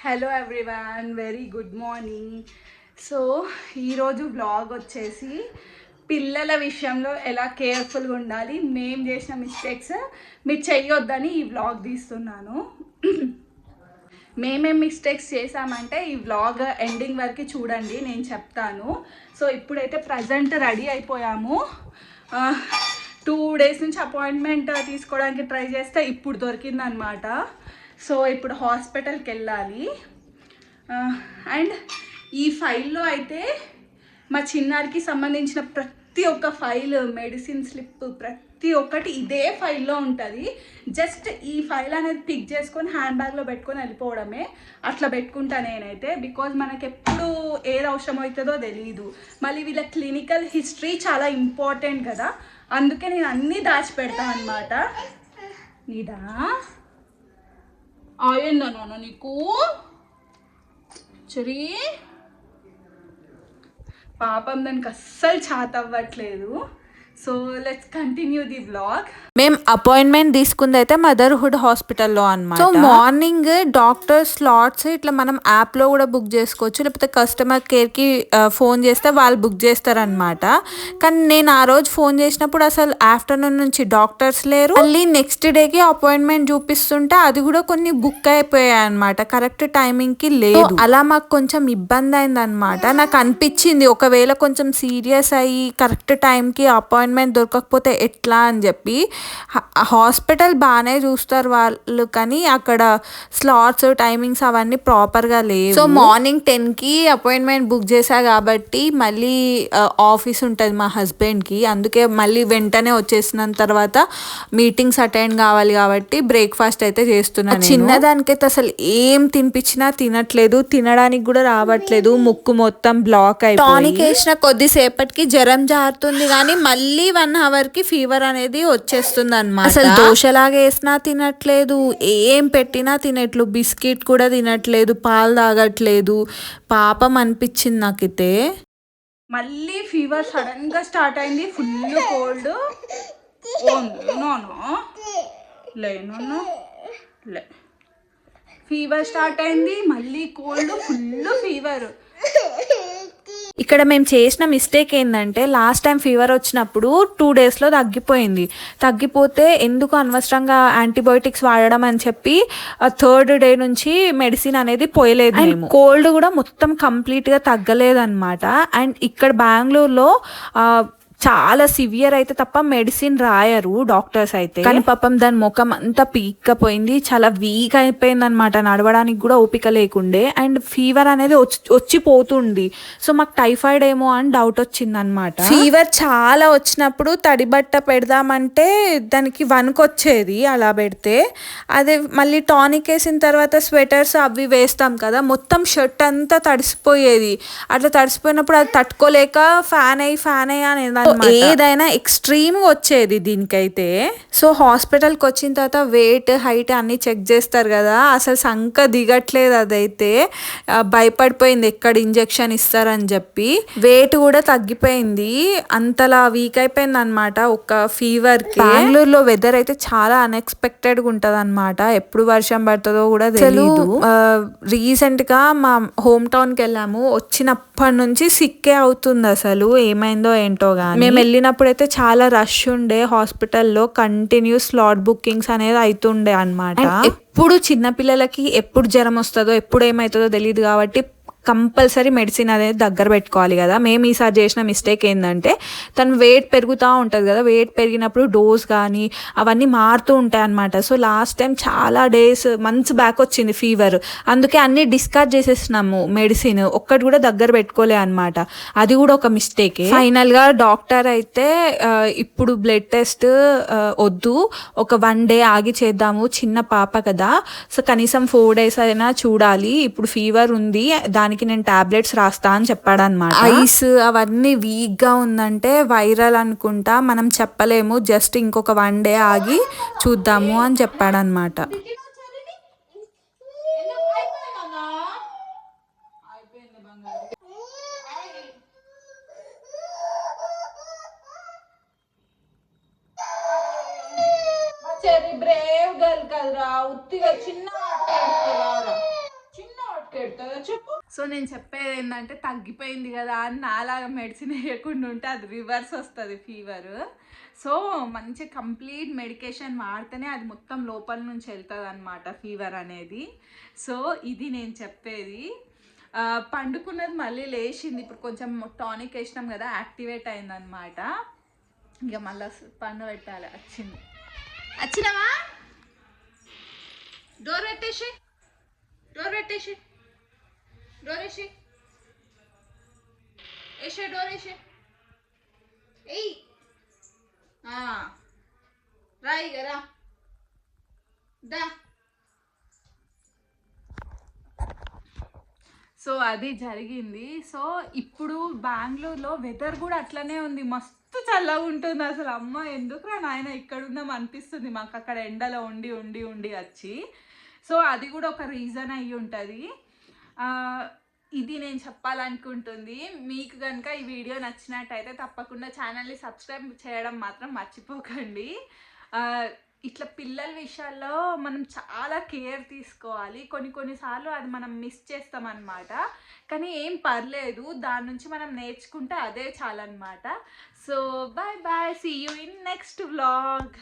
Hello everyone, very good morning. So ఈరోజు vlog వచ్చేసి పిల్లల విషయంలో ఎలా కేర్ఫుల్గా ఉండాలి, మేము చేసిన మిస్టేక్స్ మీరు చెయ్యొద్దని ఈ వ్లాగ్ తీస్తున్నాను. మేమేం మిస్టేక్స్ చేసామంటే ఈ వ్లాగ్ ఎండింగ్ వరకు చూడండి, నేను చెప్తాను. సో ఇప్పుడైతే ప్రజెంట్ రెడీ అయిపోయాము. 2 days నుంచి అపాయింట్మెంట్ తీసుకోవడానికి ట్రై చేస్తే ఇప్పుడు దొరికిందనమాట. సో ఇప్పుడు హాస్పిటల్కి వెళ్ళాలి. అండ్ ఈ ఫైల్లో అయితే మా చిన్నారికి సంబంధించిన ప్రతి ఒక్క ఫైల్, మెడిసిన్ స్లిప్, ప్రతి ఒక్కటి ఇదే ఫైల్లో ఉంటుంది. జస్ట్ ఈ ఫైల్ అనేది పిక్ చేసుకొని హ్యాండ్ బ్యాగ్లో పెట్టుకొని వెళ్ళిపోవడమే. అట్లా పెట్టుకుంటా నేనైతే, బికాజ్ మనకి ఎప్పుడు ఏది అవసరం అవుతుందో తెలియదు. మళ్ళీ వీళ్ళ క్లినికల్ హిస్టరీ చాలా ఇంపార్టెంట్ కదా, అందుకే నేను అన్నీ దాచిపెడతాను అనమాట. నీడా ఆయందనోను నీకు చరీ పాపం దానికి అస్సలు చాత అవ్వట్లేదు. So let's continue the vlog. మేము అపాయింట్మెంట్ తీసుకుంది అయితే మదర్హుడ్ హాస్పిటల్లో అనమాట. సో మార్నింగ్ డాక్టర్ స్లాట్స్ ఇట్లా మనం యాప్లో కూడా బుక్ చేసుకోవచ్చు, లేకపోతే కస్టమర్ కేర్కి ఫోన్ చేస్తే వాళ్ళు బుక్ చేస్తారనమాట. కానీ నేను ఆ రోజు ఫోన్ చేసినప్పుడు అసలు ఆఫ్టర్నూన్ నుంచి డాక్టర్స్ లేరు. మళ్ళీ నెక్స్ట్ డేకి అపాయింట్మెంట్ చూపిస్తుంటే అది కూడా కొన్ని బుక్ అయిపోయాయి అనమాట, కరెక్ట్ టైమింగ్కి లేదు. అలా మాకు కొంచెం ఇబ్బంది అయిందనమాట. నాకు అనిపించింది ఒకవేళ కొంచెం సీరియస్ అయ్యి కరెక్ట్ టైంకి అపాయింట్మెంట్ దొరకకపోతే ఎట్లా అని చెప్పి. హాస్పిటల్ బాగానే చూస్తారు వాళ్ళు, కానీ అక్కడ స్లాట్స్ టైమింగ్స్ అవన్నీ ప్రాపర్గా లేవు. సో మార్నింగ్ 10కి అపాయింట్మెంట్ బుక్ చేశా కాబట్టి మళ్ళీ ఆఫీస్ ఉంటుంది మా హస్బెండ్కి, అందుకే మళ్ళీ వెంటనే వచ్చేసిన తర్వాత మీటింగ్స్ అటెండ్ కావాలి కాబట్టి బ్రేక్ఫాస్ట్ అయితే చేస్తున్నాను. చిన్నదానికైతే అసలు ఏం తినిపించినా తినట్లేదు, తినడానికి కూడా రావట్లేదు, ముక్కు మొత్తం బ్లాక్ అయిపోయి. టానిక్ వేసిన కొద్దిసేపటికి జ్వరం జారుతుంది, కానీ మళ్ళీ 1 hourకి ఫీవర్ అనేది వచ్చేస్తుంది అనమాట. అసలు దోశలాగా వేసినా తినట్లేదు, ఏం పెట్టినా తినట్లేదు, బిస్కెట్ కూడా తినట్లేదు, పాలు తాగట్లేదు. పాపం అనిపించింది నాకైతే. మళ్ళీ ఫీవర్ సడన్గా స్టార్ట్ అయింది, ఫుల్ కోల్డ్. లేను లే ఫీవర్ స్టార్ట్ అయింది, మళ్ళీ కోల్డ్, ఫుల్ ఫీవర్. ఇక్కడ మేము చేసిన మిస్టేక్ ఏంటంటే లాస్ట్ టైం ఫీవర్ వచ్చినప్పుడు 2 daysలో తగ్గిపోతే ఎందుకు అనవసరంగా యాంటీబయోటిక్స్ వాడడం అని చెప్పి 3rd day నుంచి మెడిసిన్ అనేది పోయలేదు. మేము కోల్డ్ కూడా మొత్తం కంప్లీట్గా తగ్గలేదన్నమాట. అండ్ ఇక్కడ బెంగళూరులో చాలా సివియర్ అయితే తప్ప మెడిసిన్ రాయరు డాక్టర్స్ అయితే. కానీ పాపం దాని ముఖం అంతా పీక్కపోయింది, చాలా వీక్ అయిపోయింది అనమాట, నడవడానికి కూడా ఓపిక లేకుండే. అండ్ ఫీవర్ అనేది వచ్చిపోతుంది. సో మాకు టైఫాయిడ్ ఏమో అని డౌట్ వచ్చింది అనమాట. ఫీవర్ చాలా వచ్చినప్పుడు తడి బట్ట పెడదామంటే దానికి వణుకొచ్చేది అలా పెడితే. అదే మళ్ళీ టానిక్ వేసిన తర్వాత స్వెటర్స్ అవి వేస్తాం కదా, మొత్తం షర్ట్ అంతా తడిసిపోయేది. అట్లా తడిసిపోయినప్పుడు అది తట్టుకోలేక ఫ్యాన్ అయ్యి అనేది ఏదైనా ఎక్స్ట్రీమ్గా వచ్చేది దీనికైతే. సో హాస్పిటల్కి వచ్చిన తర్వాత వెయిట్, హైట్ అన్ని చెక్ చేస్తారు కదా, అసలు సంక దిగట్లేదు. అదైతే భయపడిపోయింది ఎక్కడ ఇంజెక్షన్ ఇస్తారని చెప్పి. వెయిట్ కూడా తగ్గిపోయింది, అంతలా వీక్ అయిపోయింది అనమాట ఒక ఫీవర్కి. బెంగళూరులో వెదర్ అయితే చాలా అన్ఎక్స్పెక్టెడ్గా ఉంటుంది అనమాట, ఎప్పుడు వర్షం పడుతుందో కూడా తెలియదు. రీసెంట్గా మా హోమ్ టౌన్కి వెళ్ళాము, వచ్చినప్పటి నుంచి సిక్కే అవుతుంది, అసలు ఏమైందో ఏంటో కానీ. మేము వెళ్ళినప్పుడైతే చాలా రష్ ఉండే హాస్పిటల్లో, కంటిన్యూస్ స్లాట్ బుకింగ్స్ అనేది అవుతుండే అనమాట. ఎప్పుడు చిన్నపిల్లలకి ఎప్పుడు జ్వరం వస్తుందో ఎప్పుడు ఏమవుతుందో తెలియదు కాబట్టి కంపల్సరీ మెడిసిన్ అనేది దగ్గర పెట్టుకోవాలి కదా. మేము ఈసారి చేసిన మిస్టేక్ ఏంటంటే తను వెయిట్ పెరుగుతూ ఉంటుంది కదా, వెయిట్ పెరిగినప్పుడు డోస్ కానీ అవన్నీ మారుతూ ఉంటాయి అనమాట. సో లాస్ట్ టైం చాలా మంత్స్ బ్యాక్ వచ్చింది ఫీవర్, అందుకే అన్నీ డిస్కార్డ్ చేసేసినాము మెడిసిన్, ఒక్కటి కూడా దగ్గర పెట్టుకోలే అనమాట. అది కూడా ఒక మిస్టేకే. ఫైనల్గా డాక్టర్ అయితే ఇప్పుడు బ్లడ్ టెస్ట్ వద్దు, ఒక 1 day ఆగి చేద్దాము, చిన్న పాప కదా, సో కనీసం 4 days అయినా చూడాలి, ఇప్పుడు ఫీవర్ ఉంది, దానికి నేను టాబ్లెట్స్ రాస్తా అని చెప్పాడు అనమాట. ఐస్ అవన్నీ వీక్ గా ఉందంటే వైరల్ అనుకుంటా, మనం చెప్పలేము, జస్ట్ ఇంకొక 1 day ఆగి చూద్దాము అని చెప్పాడు అనమాట. బ్రేవ్ గర్ల్ కదరా, ఉత్తిగా చిన్న చిన్న చెప్పు. సో నేను చెప్పేది ఏంటంటే తగ్గిపోయింది కదా అని నాలాగా మెడిసిన్ వేయకుండా ఉంటే అది రివర్స్ వస్తుంది ఫీవర్. సో మంచి కంప్లీట్ మెడికేషన్ వాడితేనే అది మొత్తం లోపల నుంచి వెళ్తుంది అనమాట ఫీవర్ అనేది. సో ఇది నేను చెప్పేది. పండుకున్నది మళ్ళీ లేచింది, ఇప్పుడు కొంచెం టానిక్ వేసినాం కదా యాక్టివేట్ అయిందనమాట. ఇక మళ్ళీ పండు పెట్టాలి. వచ్చినావా? డోర్ పెట్టేసి డోర్ వేసే ఎయ్ రాయి కదా దా. సో అది జరిగింది. సో ఇప్పుడు బెంగళూరులో వెదర్ కూడా అట్లనే ఉంది, మస్తు చల్లగా ఉంటుంది అసలు. అమ్మ ఎందుకురా నాయన ఇక్కడ ఉందాం అనిపిస్తుంది మాకు, అక్కడ ఎండలో ఉండి ఉండి ఉండి వచ్చి. సో అది కూడా ఒక రీజన్ అయ్యి ఉంటుంది. ఇది నేను చెప్పాలనుకుంటుంది. మీకు కనుక ఈ వీడియో నచ్చినట్టయితే తప్పకుండా ఛానల్ని సబ్స్క్రైబ్ చేయడం మాత్రం మర్చిపోకండి. ఇట్లా పిల్లల విషయాల్లో మనం చాలా కేర్ తీసుకోవాలి. కొన్నిసార్లు అది మనం మిస్ చేస్తామన్నమాట, కానీ ఏం పర్లేదు, దాని నుంచి మనం నేర్చుకుంటే అదే చాలన్నమాట. So bye bye, see you in next vlog.